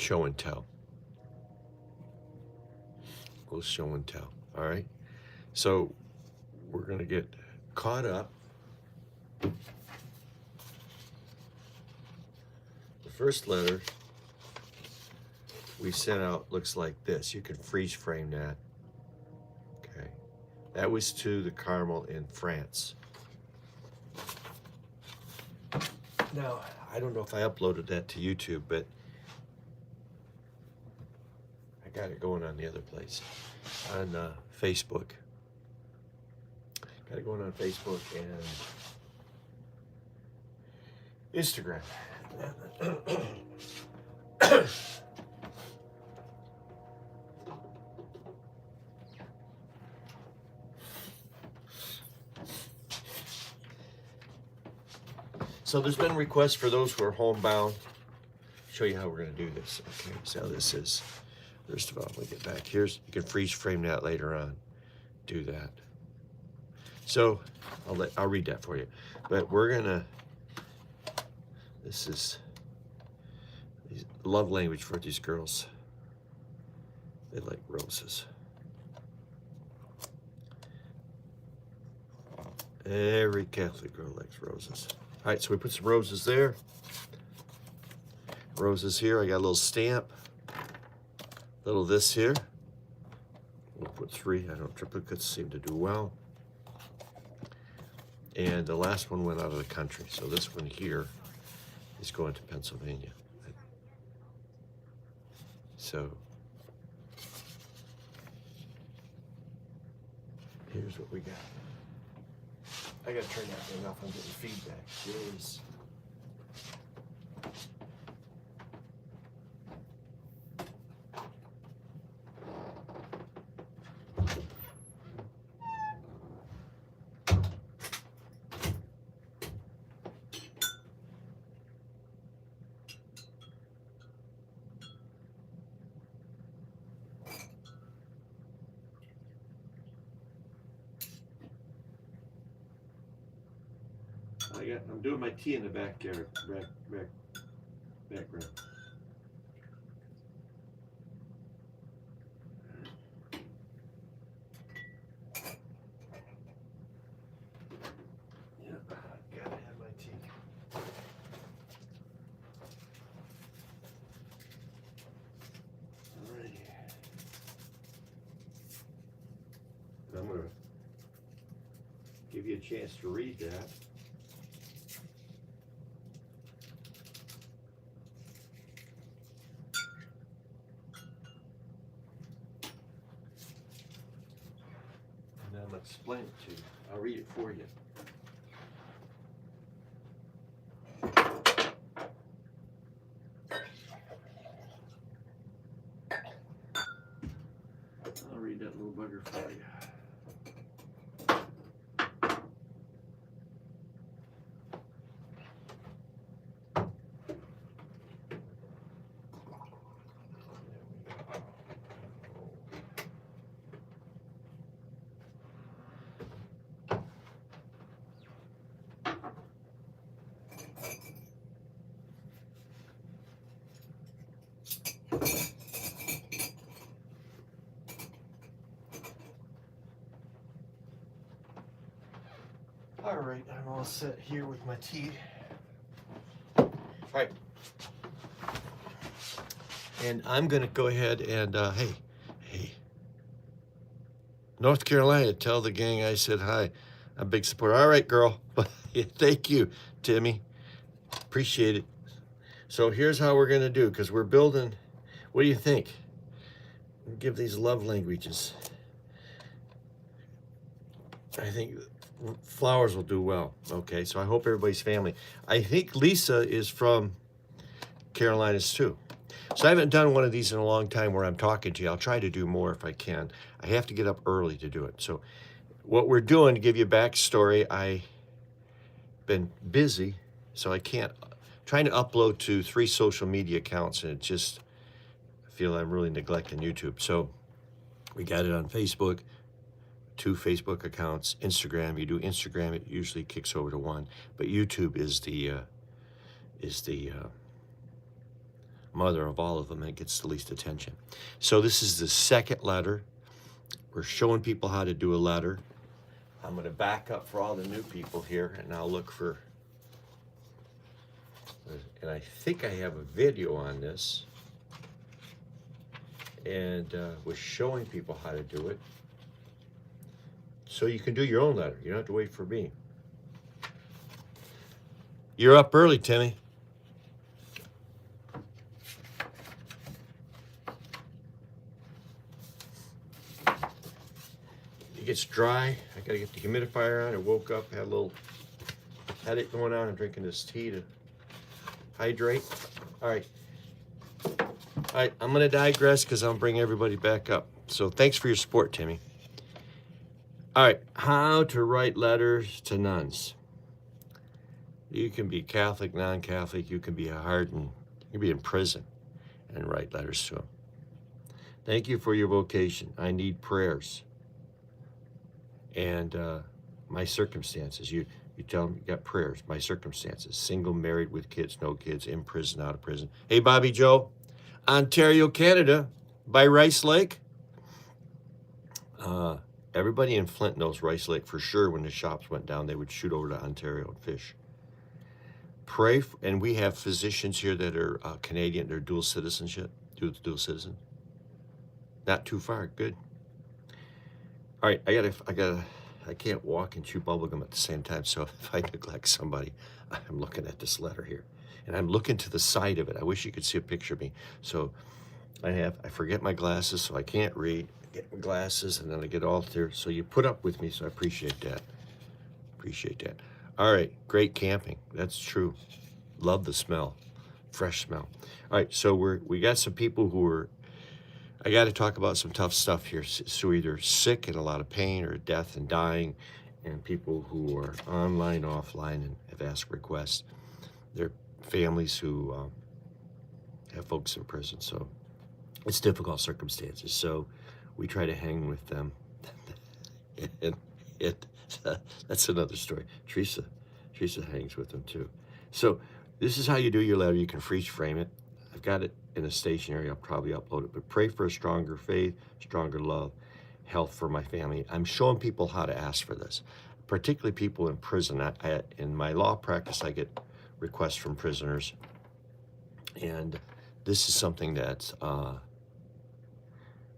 show and tell. We'll show and tell. All right. So we're going to get caught up. The first letter we sent out looks like this. You can freeze frame that. Okay. That was to the Carmel in France. Now, I don't know if I uploaded that to YouTube, but I got it going on the other place, on Facebook. Got it going on Facebook and Instagram. So there's been requests for those who are homebound. Show you how we're going to do this. Okay, so this is, first of all, we get back. Here's, you can freeze frame that later on. Do that. So I'll read that for you. But we're gonna, this is love language for these girls. They like roses. Every Catholic girl likes roses. All right, so we put some roses there. Roses here. I got a little stamp. Little this here. We'll put 3. I don't, triplicates seem to do well. And the last one went out of the country. So this one here is going to Pennsylvania. So here's what we got. I gotta turn that thing off. I'm getting feedback. Here's I'm doing my tea in the backyard, background. Yeah, gotta have my tea. Alrighty. I'm gonna give you a chance to read that. I'll explain it to you. I'll read it for you. I'll read that little bugger for you. All right, I'm all set here with my tea. All right. And I'm going to go ahead and, hey, North Carolina, tell the gang I said hi. I'm a big supporter. All right, girl. Thank you, Timmy. Appreciate it. So here's how we're going to do, because we're building, what do you think? We'll give these love languages. I think flowers will do well. Okay, so I hope everybody's family. I think Lisa is from Carolinas too. So I haven't done one of these in a long time where I'm talking to you. I'll try to do more if I can. I have to get up early to do it. So what we're doing, to give you a backstory, I've been busy, so I can't, trying to upload to 3 social media accounts, and it just, I feel I'm really neglecting YouTube. So we got it on Facebook, 2 Facebook accounts, Instagram. You do Instagram, it usually kicks over to 1, but YouTube is the mother of all of them, and gets the least attention. So this is the second letter. We're showing people how to do a letter. I'm going to back up for all the new people here, and I'll look for, and I think I have a video on this, and was showing people how to do it. So you can do your own letter. You don't have to wait for me. You're up early, Timmy. It gets dry. I gotta get the humidifier on. I woke up, had a little headache going on. I'm drinking this tea to hydrate. All right. I'm gonna digress because I'll bring everybody back up. So thanks for your support, Timmy. All right, how to write letters to nuns. You can be Catholic, non-Catholic. You can be hardened. You can be in prison and write letters to them. Thank you for your vocation. I need prayers. And my circumstances. You tell them you got prayers. My circumstances. Single, married, with kids, no kids, in prison, out of prison. Hey, Bobby Joe, Ontario, Canada, by Rice Lake. Everybody in Flint knows Rice Lake for sure. When the shops went down, they would shoot over to Ontario and fish. Pray, and we have physicians here that are Canadian. They're dual citizenship, dual citizen. Not too far. Good. All right, I can't walk and chew bubblegum at the same time. So if I neglect somebody, I'm looking at this letter here, and I'm looking to the side of it. I wish you could see a picture of me. So I forget my glasses, so I can't read. Get my glasses, and then I get all there. So you put up with me, so I appreciate that. Appreciate that. All right, great camping. That's true. Love the smell, fresh smell. All right, so we got some people who are. I got to talk about some tough stuff here. So either sick and a lot of pain, or death and dying, and people who are online, offline, and have asked requests. They're families who have folks in prison, so it's difficult circumstances. So we try to hang with them. And that's another story. Teresa hangs with them too. So this is how you do your letter. You can freeze frame it. I've got it in a stationery. I'll probably upload it. But pray for a stronger faith, stronger love, health for my family. I'm showing people how to ask for this, particularly people in prison. In my law practice, I get requests from prisoners. And this is something that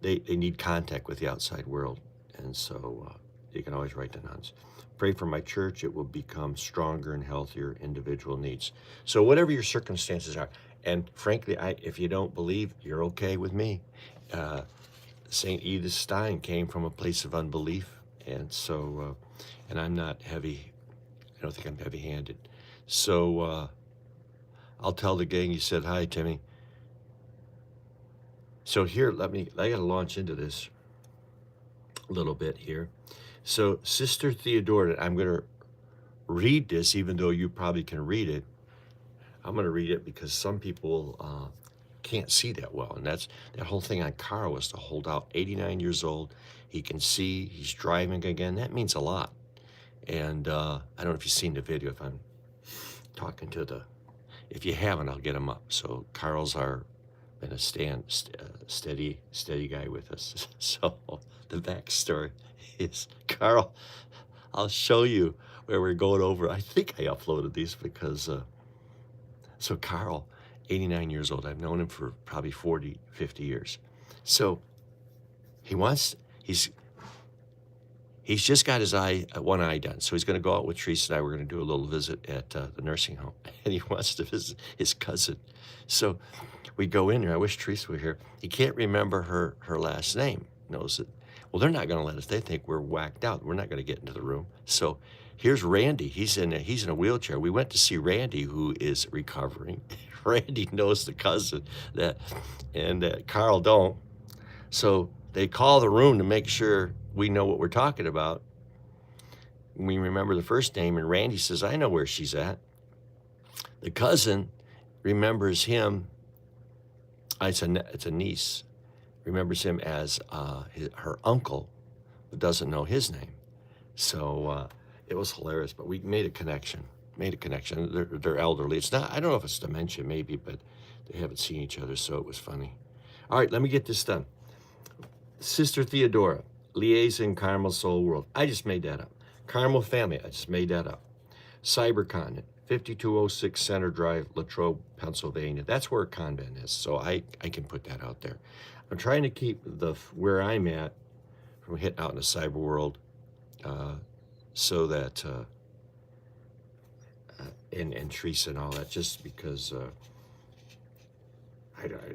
they need contact with the outside world. And so you can always write to nuns. Pray for my church. It will become stronger and healthier individual needs. So whatever your circumstances are, and frankly, if you don't believe, you're okay with me. St. Edith Stein came from a place of unbelief. And so, and I'm not heavy. I don't think I'm heavy-handed. So I'll tell the gang you said hi, Timmy. So here, I got to launch into this a little bit here. So Sister Theodora, I'm going to read this, even though you probably can read it. I'm going to read it because some people can't see that well. And that whole thing on Carl was to hold out. 89 years old. He can see. He's driving again. That means a lot. And I don't know if you've seen the video. If I'm talking to if you haven't, I'll get him up. So Carl's been a steady guy with us. So the backstory is Carl. I'll show you where we're going over. I think I uploaded these because, so Carl, 89 years old. I've known him for probably 40, 50 years. So he's just got one eye done. So he's going to go out with Teresa and I. We're going to do a little visit at the nursing home. And he wants to visit his cousin. So we go in there. I wish Teresa were here. He can't remember her last name. Knows it. Well, they're not going to let us. They think we're whacked out. We're not going to get into the room. So here's Randy. He's in a wheelchair. We went to see Randy, who is recovering. Randy knows the cousin and Carl don't. So they call the room to make sure we know what we're talking about. We remember the first name, and Randy says, I know where she's at. The cousin remembers him. It's a niece. Remembers him as her uncle, but doesn't know his name. So it was hilarious, but we made a connection. They're elderly. It's not, I don't know if it's dementia maybe, but They haven't seen each other, so it was funny. All right, let me get this done. Sister Theodora, Liaison Carmel Soul World. I just made that up. Carmel Family, I just made that up. CyberCon, 5206 Center Drive, Latrobe, Pennsylvania. That's where Convent is, so I can put that out there. I'm trying to keep where I'm at from hitting out in the cyber world, so that and Teresa and all that, just because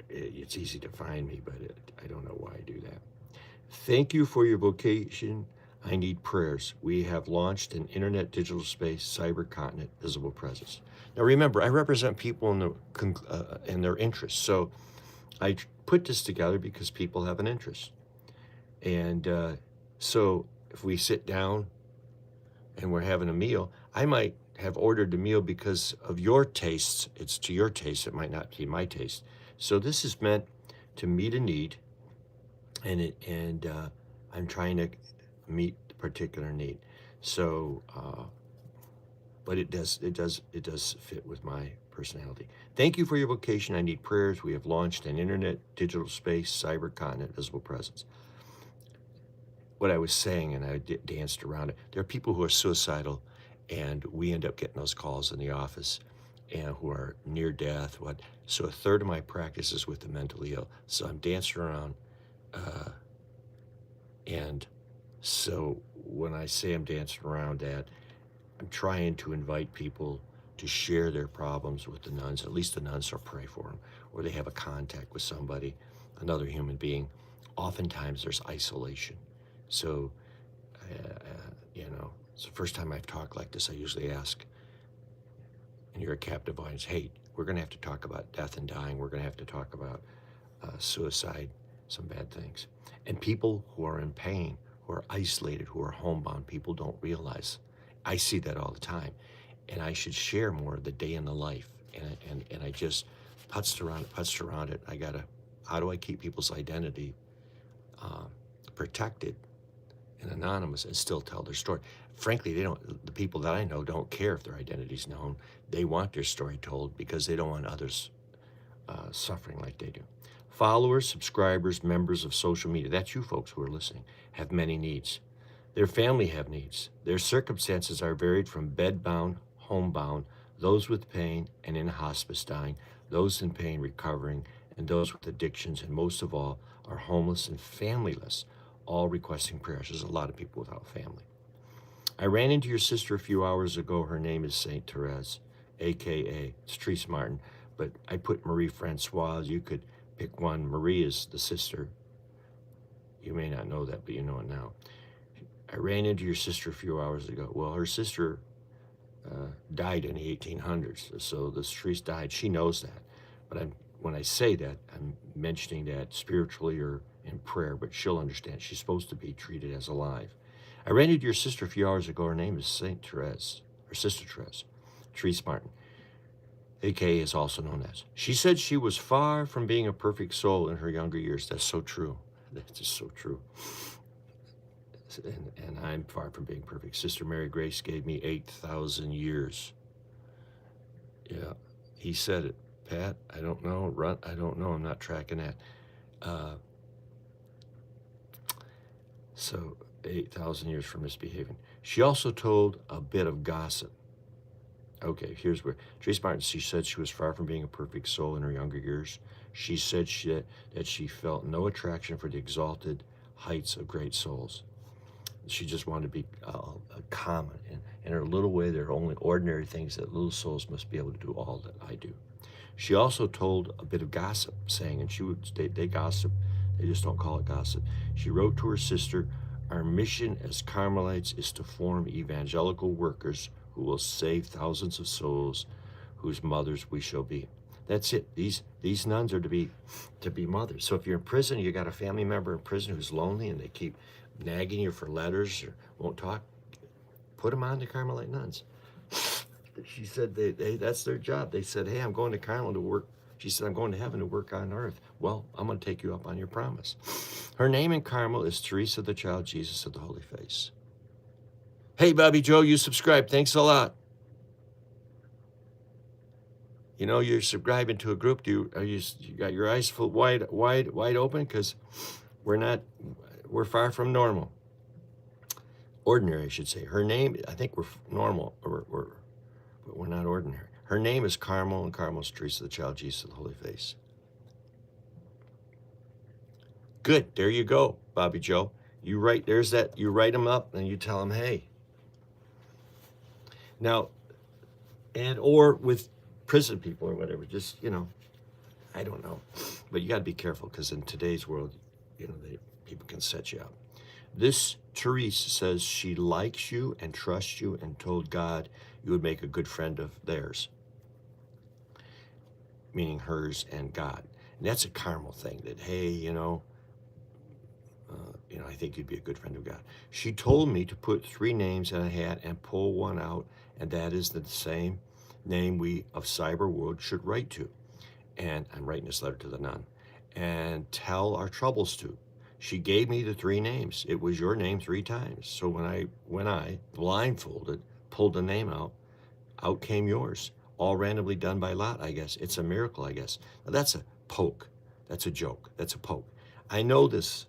it's easy to find me, but I don't know why I do that. Thank you for your vocation. I need prayers. We have launched an internet digital space, cyber continent, visible presence. Now remember, I represent people in their interests. So I put this together because people have an interest. And so if we sit down and we're having a meal, I might have ordered the meal because of your tastes. It's to your taste. It might not be my taste. So this is meant to meet a need, and I'm trying to meet the particular need. So, but it does fit with my personality. Thank you for your vocation. I need prayers. We have launched an internet digital space, cyber continent, visible presence. What I was saying, and I danced around it, there are people who are suicidal, and we end up getting those calls in the office, and who are near death. So a third of my practice is with the mentally ill. So I'm dancing around, and so when I say I'm dancing around that, I'm trying to invite people to share their problems with the nuns. At least the nuns will pray for them, or they have a contact with somebody, another human being. Oftentimes there's isolation. So, it's the first time I've talked like this. I usually ask, and you're a captive audience, hey, we're going to have to talk about death and dying. We're going to have to talk about suicide, some bad things. And people who are in pain, who are isolated, who are homebound, people don't realize. I see that all the time. And I should share more of the day in the life. And I just putzed around it. How do I keep people's identity protected and anonymous and still tell their story? Frankly, the people that I know don't care if their identity's known. They want their story told because they don't want others suffering like they do. Followers, subscribers, members of social media, that's you folks who are listening, have many needs. Their family have needs. Their circumstances are varied from bedbound, homebound, those with pain and in hospice dying, those in pain recovering, and those with addictions, and most of all are homeless and familyless, all requesting prayers. There's a lot of people without family. I ran into your sister a few hours ago. Her name is Saint Therese, a.k.a. it's Therese Martin, but I put Marie Francoise. You could pick one. Marie is the sister. You may not know that, but you know it now. I ran into your sister a few hours ago. Well, her sister died in the 1800s, so this Therese died. She knows that, but when I say that, I'm mentioning that spiritually or in prayer, but she'll understand. She's supposed to be treated as alive. I ran into your sister a few hours ago. Her name is Saint Therese, or Sister Therese, Therese Martin, a.k.a. is also known as. She said she was far from being a perfect soul in her younger years. That's so true. That's just so true. And I'm far from being perfect. Sister Mary Grace gave me 8,000 years. Yeah, he said it. Pat, I don't know. I don't know. I'm not tracking that. So 8,000 years for misbehaving. She also told a bit of gossip. Okay, here's where Therese Martin, she said she was far from being a perfect soul in her younger years. She said that she felt no attraction for the exalted heights of great souls. She just wanted to be common. In her little way, there are only ordinary things that little souls must be able to do all that I do. She also told a bit of gossip, saying, and they gossip, they just don't call it gossip. She wrote to her sister, our mission as Carmelites is to form evangelical workers who will save thousands of souls whose mothers we shall be. That's it. These nuns are to be mothers. So if you're in prison, you got a family member in prison who's lonely and they keep nagging you for letters or won't talk, put them on the Carmelite nuns. She said that's their job. They said, hey, I'm going to Carmel to work. She said, I'm going to heaven to work on earth. Well, I'm going to take you up on your promise. Her name in Carmel is Teresa, the Child Jesus of the Holy Face. Hey, Bobby Joe, you subscribed. Thanks a lot. You know, you're subscribing to a group. You got your eyes full wide open? Because we're far from normal. Ordinary, I should say. Her name, I think we're normal, but we're not ordinary. Her name is Carmel, and Carmel's Teresa, the Child Jesus of the Holy Face. Good, there you go, Bobby Joe. You write them up and you tell them, hey. Now, or with prison people or whatever, just, I don't know. But you got to be careful, because in today's world, people can set you up. This Teresa says she likes you and trusts you and told God you would make a good friend of theirs, meaning hers and God. And that's a Carmel thing, that, hey, I think you'd be a good friend of God. She told me to put 3 names in a hat and pull one out, and that is the same name we of cyber world should write to. And I'm writing this letter to the nun, and tell our troubles to. She gave me the 3 names. It was your name 3 times. So when I blindfolded, pulled the name out came yours. All randomly done by lot, I guess. It's a miracle, I guess. Now, that's a poke. That's a joke. That's a poke. I know this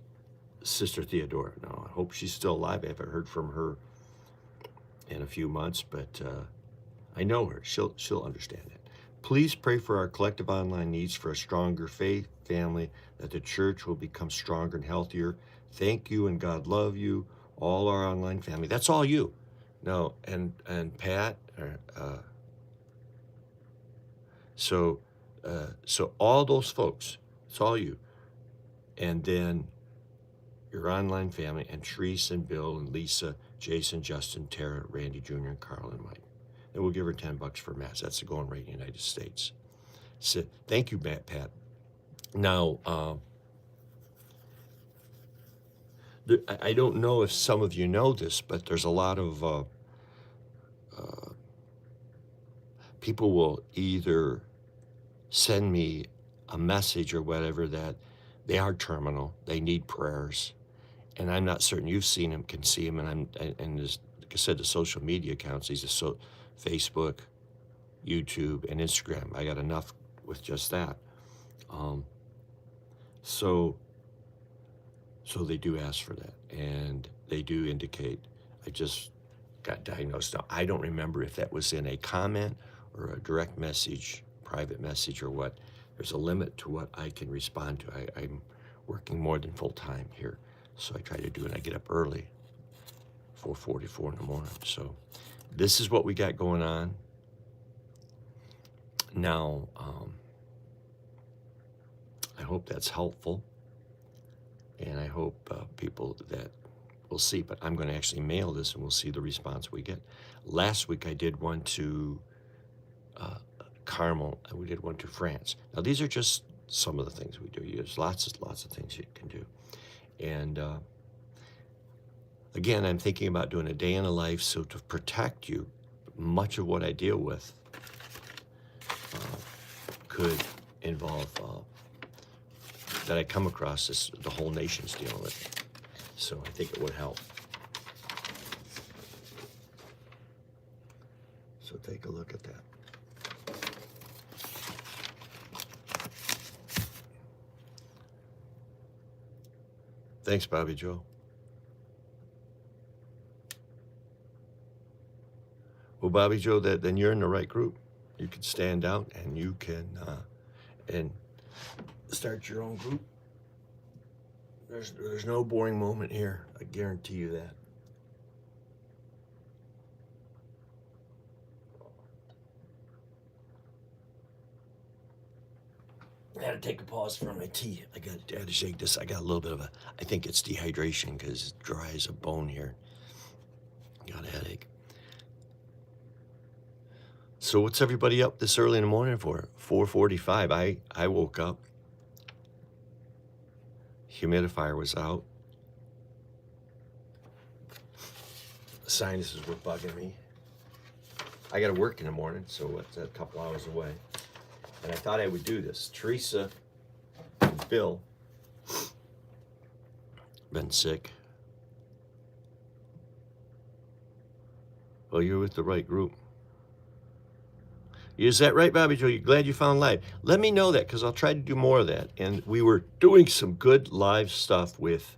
Sister Theodora. Now, I hope she's still alive. I haven't heard from her in a few months, but I know her. She'll understand it. Please pray for our collective online needs for a stronger faith, family, that the church will become stronger and healthier. Thank you, and God love you, all our online family. That's all you. No, and Pat, so all those folks, it's all you. And then your online family, and Therese and Bill and Lisa, Jason, Justin, Tara, Randy Jr., and Carl and Mike. And we'll give her $10 for Mass. That's the going rate in the United States. So thank you, Pat. Now, I don't know if some of you know this, but there's a lot of people will either send me a message or whatever that they are terminal, they need prayers, and I'm not certain you've seen them, can see them, and like I said, the social media accounts, these are Facebook, YouTube, and Instagram. I got enough with just that. So they do ask for that, and they do indicate, I just got diagnosed. Now, I don't remember if that was in a comment or a direct message, private message, or what. There's a limit to what I can respond to. I'm working more than full time here, so I try to do it. I get up early, 4:44 in the morning. So this is what we got going on. Now, I hope that's helpful, and I hope people that will see, but I'm going to actually mail this, and we'll see the response we get. Last week I did one to Carmel, and we did one to France. Now, these are just some of the things we do. There's lots of things you can do. And again, I'm thinking about doing a day in a life, so to protect you, much of what I deal with could involve that I come across the whole nation's dealing with. So I think it would help. So take a look at that. Thanks, Bobby Joe. Well, Bobby Joe, then you're in the right group. You can stand out, and you can and start your own group. There's no boring moment here. I guarantee you that. I had to take a pause for my tea. I had to shake this. I got a little bit of I think it's dehydration, because it's dry as a bone here. Got a headache. So what's everybody up this early in the morning for? 4:45. I woke up. Humidifier was out. Sinuses were bugging me. I got to work in the morning, so it's a couple hours away. And I thought I would do this. Teresa and Bill been sick. Well, you're with the right group. Is that right, Bobby Joe? You're glad you found live. Let me know that, because I'll try to do more of that. And we were doing some good live stuff with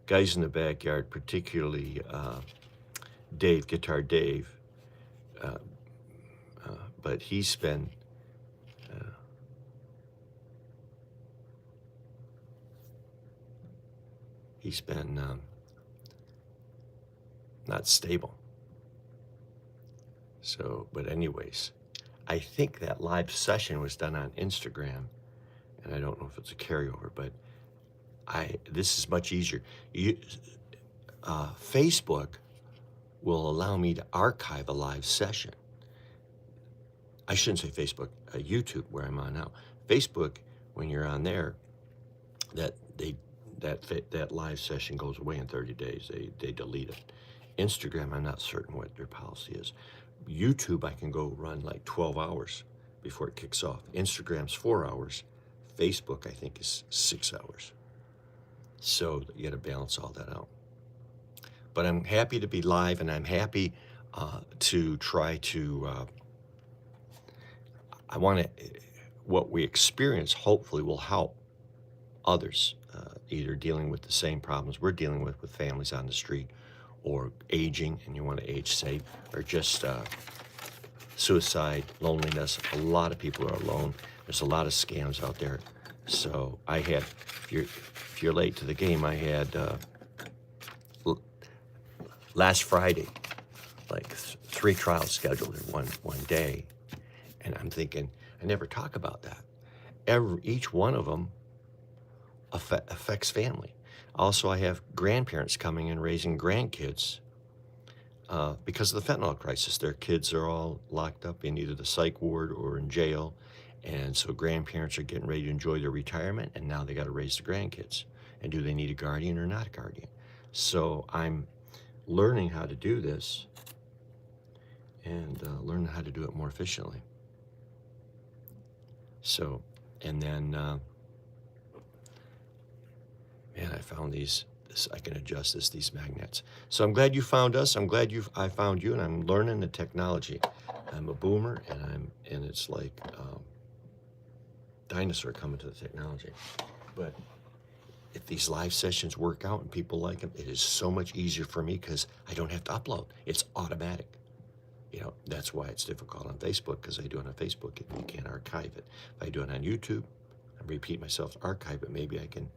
guys in the backyard, particularly Dave, Guitar Dave. But he's been not stable. So, but anyways, I think that live session was done on Instagram, and I don't know if it's a carryover, but this is much easier. Facebook will allow me to archive a live session. I shouldn't say Facebook, YouTube, where I'm on now. Facebook, when you're on there, that live session goes away in 30 days. They delete it. Instagram, I'm not certain what their policy is. YouTube, I can go run like 12 hours before it kicks off. Instagram's 4 hours. Facebook, I think, is 6 hours. So you got to balance all that out. But I'm happy to be live, and I'm happy to try to. I want to. What we experience hopefully will help others, either dealing with the same problems we're dealing with families on the street, or aging, and you want to age safe, or just suicide, loneliness. A lot of people are alone. There's a lot of scams out there. So I had, if you're late to the game, I had last Friday, like 3 trials scheduled in one day, and I'm thinking, I never talk about that. Each one of them affects family. Also, I have grandparents coming and raising grandkids because of the fentanyl crisis. Their kids are all locked up in either the psych ward or in jail, and so grandparents are getting ready to enjoy their retirement, and now they got to raise the grandkids. And do they need a guardian or not a guardian? So I'm learning how to do this and learning how to do it more efficiently. So, and then, man, I found these. I can adjust these magnets. So I'm glad you found us. I'm glad I found you, and I'm learning the technology. I'm a boomer, and it's like dinosaur coming to the technology. But if these live sessions work out and people like them, it is so much easier for me because I don't have to upload. It's automatic. You know, that's why it's difficult on Facebook, because I do it on Facebook and you can't archive it. If I do it on YouTube, I repeat myself, archive it, maybe I can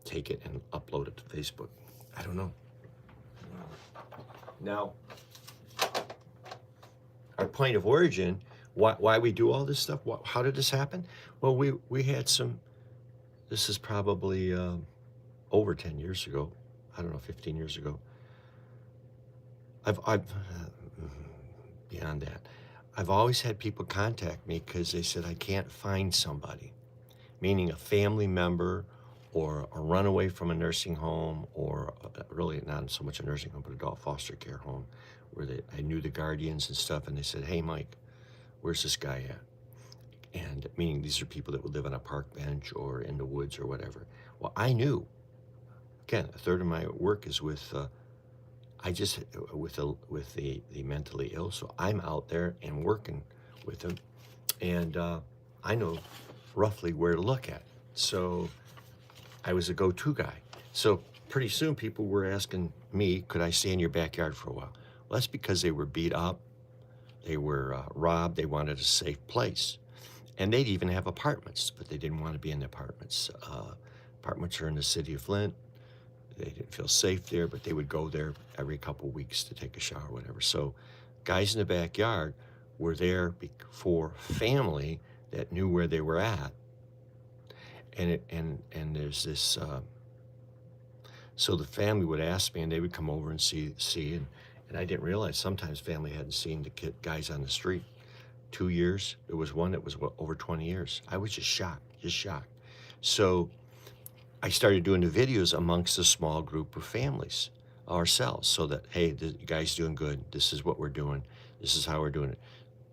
take it and upload it to Facebook. I don't know. Now, our point of origin, why we do all this stuff, how did this happen? Well, we had some, this is probably over 10 years ago. I don't know, 15 years ago. I've beyond that, I've always had people contact me because they said, I can't find somebody, meaning a family member or a runaway from a nursing home, or really not so much a nursing home, but adult foster care home, where I knew the guardians and stuff, and they said, hey, Mike, where's this guy at? And meaning these are people that would live on a park bench or in the woods or whatever. Well, I knew, again, a third of my work is with the mentally ill, so I'm out there and working with them, and I know roughly where to look at. So I was a go-to guy. So pretty soon people were asking me, could I stay in your backyard for a while? Well, that's because they were beat up, they were robbed, they wanted a safe place. And they'd even have apartments, but they didn't want to be in the apartments. Apartments are in the city of Flint. They didn't feel safe there, but they would go there every couple of weeks to take a shower or whatever. So guys in the backyard were there for family that knew where they were at. And there's this, so the family would ask me, and they would come over and see, and I didn't realize sometimes family hadn't seen the guys on the street. 2 years. There was one that was over 20 years. I was just shocked. So I started doing the videos amongst a small group of families ourselves, so that, hey, the guy's doing good. This is what we're doing. This is how we're doing it.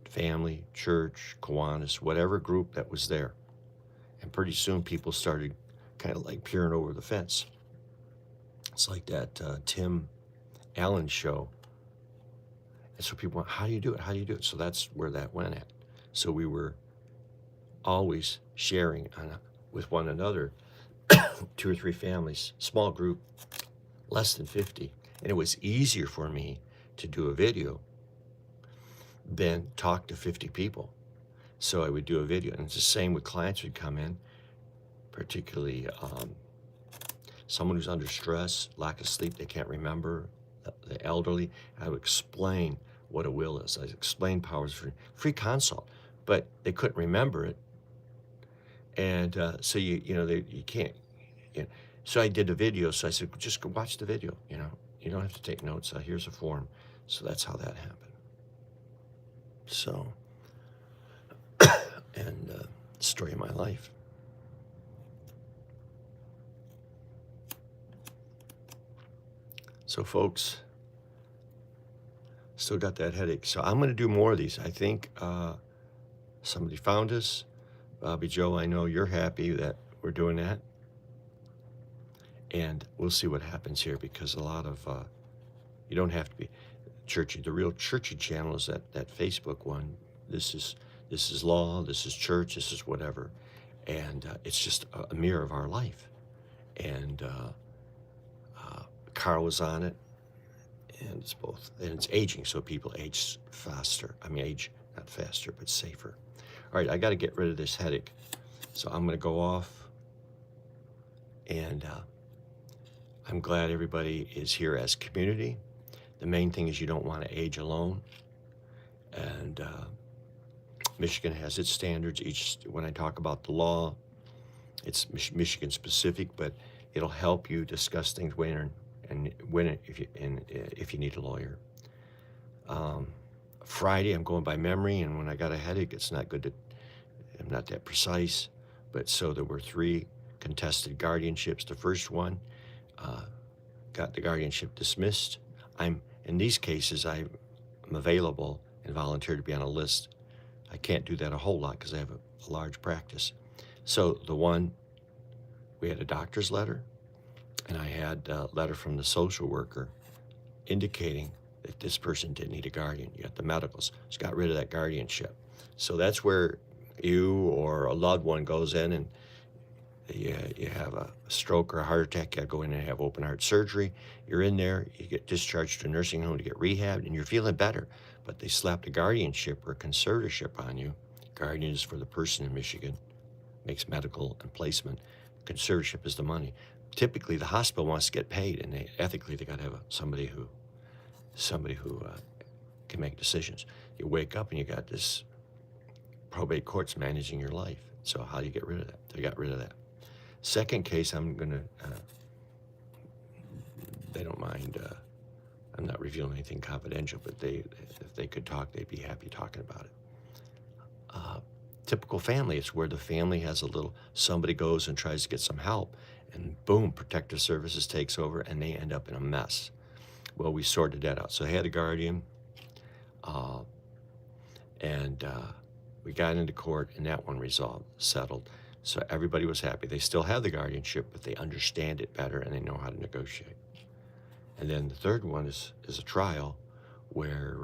Family, church, Kiwanis, whatever group that was there. And pretty soon people started kind of like peering over the fence. It's like that Tim Allen show. And so people went, how do you do it? How do you do it? So that's where that went at. So we were always sharing with one another, 2 or 3 families, small group, less than 50. And it was easier for me to do a video than talk to 50 people. So I would do a video, and it's the same with clients would come in, particularly someone who's under stress, lack of sleep, they can't remember, the elderly. I would explain what a will is. I explained powers free consult, but they couldn't remember it. And so you can't, you know. So I did a video. So I said, just go watch the video. You don't have to take notes. Here's a form. So that's how that happened. So, and story of my life. So folks, still got that headache. So I'm going to do more of these. I think somebody found us. Bobby Joe, I know you're happy that we're doing that. And we'll see what happens here, because a lot of, you don't have to be churchy. The real churchy channel is that Facebook one. This is law, this is church, this is whatever. And it's just a mirror of our life. And Carl was on it, and it's both. And it's aging, so people age faster. I mean, age not faster, but safer. All right, I got to get rid of this headache. So I'm going to go off. And I'm glad everybody is here as community. The main thing is you don't want to age alone. And Michigan has its standards. When I talk about the law, it's Michigan specific, but it'll help you discuss things if you need a lawyer. Friday, I'm going by memory, and when I got a headache, it's not good I'm not that precise. But so there were 3 contested guardianships. The first one got the guardianship dismissed. In these cases, I'm available and volunteer to be on a list. I can't do that a whole lot because I have a large practice. So the one, we had a doctor's letter, and I had a letter from the social worker indicating that this person didn't need a guardian. You got the medicals. Just got rid of that guardianship. So that's where you or a loved one goes in and you have a stroke or a heart attack, you got to go in and have open heart surgery. You're in there, you get discharged to a nursing home to get rehabbed, and you're feeling better. But they slapped a guardianship or a conservatorship on you. Guardian is for the person in Michigan, makes medical and placement. Conservatorship is the money. Typically, the hospital wants to get paid, and ethically they got to have somebody who can make decisions. You wake up and you got this probate court's managing your life. So how do you get rid of that? They got rid of that. Second case, I'm gonna. They don't mind. I'm not revealing anything confidential, but if they could talk, they'd be happy talking about it. Typical family. It's where the family has somebody goes and tries to get some help, and boom, protective services takes over, and they end up in a mess. Well, we sorted that out. So they had a guardian, and we got into court, and that one settled. So everybody was happy. They still have the guardianship, but they understand it better, and they know how to negotiate. And then the third one is a trial where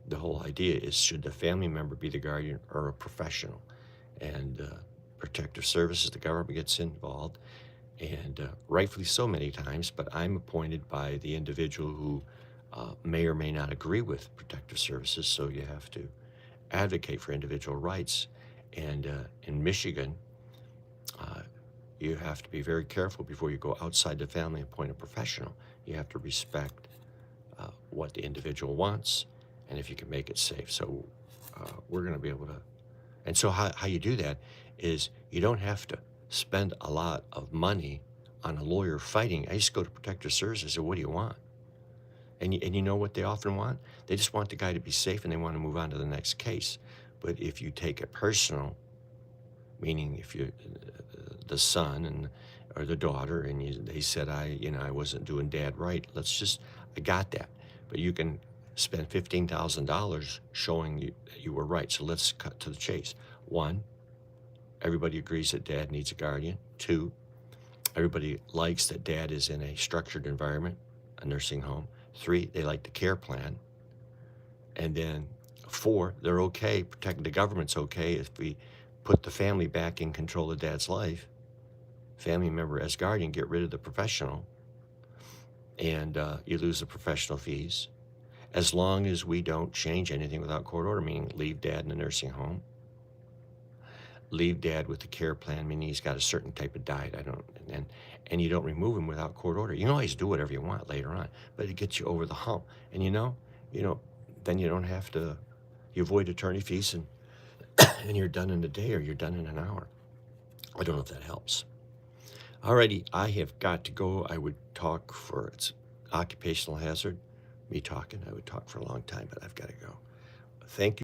the whole idea is, should the family member be the guardian or a professional? And protective services, the government gets involved, and rightfully so many times, but I'm appointed by the individual who may or may not agree with protective services, so you have to advocate for individual rights. And in Michigan, you have to be very careful before you go outside the family and appoint a professional. You have to respect what the individual wants, and if you can make it safe. So we're going to be able to. And so how you do that is you don't have to spend a lot of money on a lawyer fighting. I used to go to protective services and say, what do you want? And you know what they often want? They just want the guy to be safe, and they want to move on to the next case. But if you take it personal, meaning if you're the son or the daughter, and they said, I wasn't doing dad right, I got that. But you can spend $15,000 showing that you were right. So let's cut to the chase. 1, everybody agrees that dad needs a guardian. 2, everybody likes that dad is in a structured environment, a nursing home. 3, they like the care plan. And then 4, they're okay, protecting the government's okay if we put the family back in control of dad's life. Family member as guardian, get rid of the professional, and you lose the professional fees. As long as we don't change anything without court order, meaning leave dad in a nursing home, leave dad with the care plan, meaning he's got a certain type of diet. And you don't remove him without court order. You can always do whatever you want later on, but it gets you over the hump. And then you don't have to, you avoid attorney fees, and you're done in a day, or you're done in an hour. I don't know if that helps. Alrighty, I have got to go. I would talk for, it's occupational hazard, me talking. I would talk for a long time, but I've got to go. Thank you.